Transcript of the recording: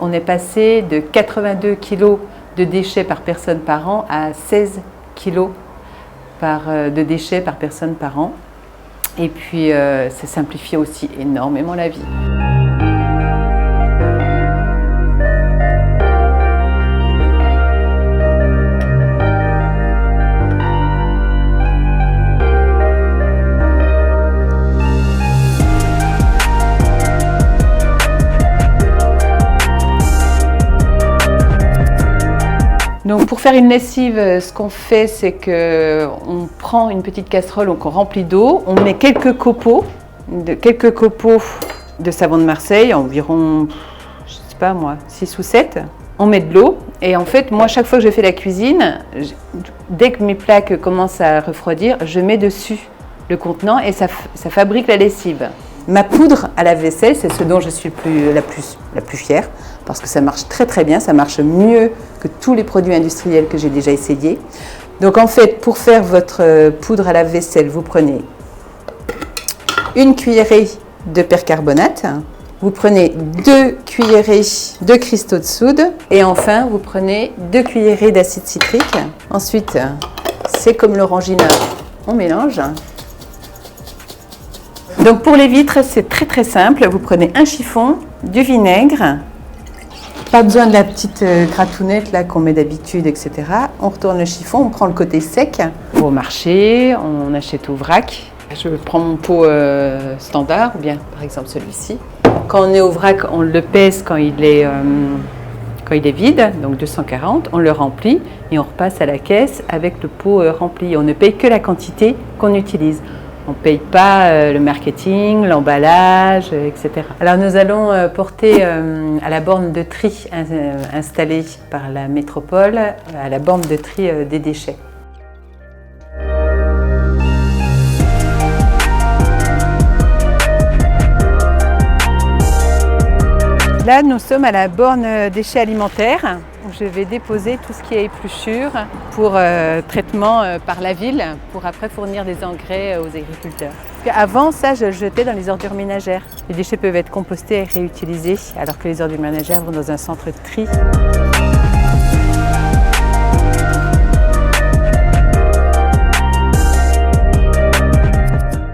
on est passé de 82 kg de déchets par personne par an à 16 kg de déchets par personne par an. Et puis, ça simplifie aussi énormément la vie. Donc pour faire une lessive, ce qu'on fait, c'est qu'on prend une petite casserole qu'on remplit d'eau, on met quelques copeaux de savon de Marseille, environ, je sais pas moi, 6 ou 7. On met de l'eau et en fait, moi, chaque fois que je fais la cuisine, dès que mes plaques commencent à refroidir, je mets dessus le contenant et ça fabrique la lessive. Ma poudre à lave-vaisselle, c'est ce dont je suis la plus fière parce que ça marche très très bien, ça marche mieux que tous les produits industriels que j'ai déjà essayés. Donc en fait, pour faire votre poudre à lave-vaisselle, vous prenez une cuillerée de percarbonate, vous prenez 2 cuillerées de cristaux de soude et enfin vous prenez 2 cuillerées d'acide citrique. Ensuite, c'est comme l'orangina, on mélange. Donc pour les vitres, c'est très très simple. Vous prenez un chiffon, du vinaigre, pas besoin de la petite gratounette là qu'on met d'habitude, etc. On retourne le chiffon, on prend le côté sec. Au marché, on achète au vrac. Je prends mon pot standard ou bien par exemple celui-ci. Quand on est au vrac, on le pèse quand il est vide, donc 240, on le remplit et on repasse à la caisse avec le pot rempli. On ne paye que la quantité qu'on utilise. On ne paye pas le marketing, l'emballage, etc. Alors nous allons porter à la borne de tri installée par la métropole, à la borne de tri des déchets. Là, nous sommes à la borne déchets alimentaires où je vais déposer tout ce qui est épluchure pour traitement par la ville pour après fournir des engrais aux agriculteurs. Avant ça, je le jetais dans les ordures ménagères. Les déchets peuvent être compostés et réutilisés alors que les ordures ménagères vont dans un centre de tri.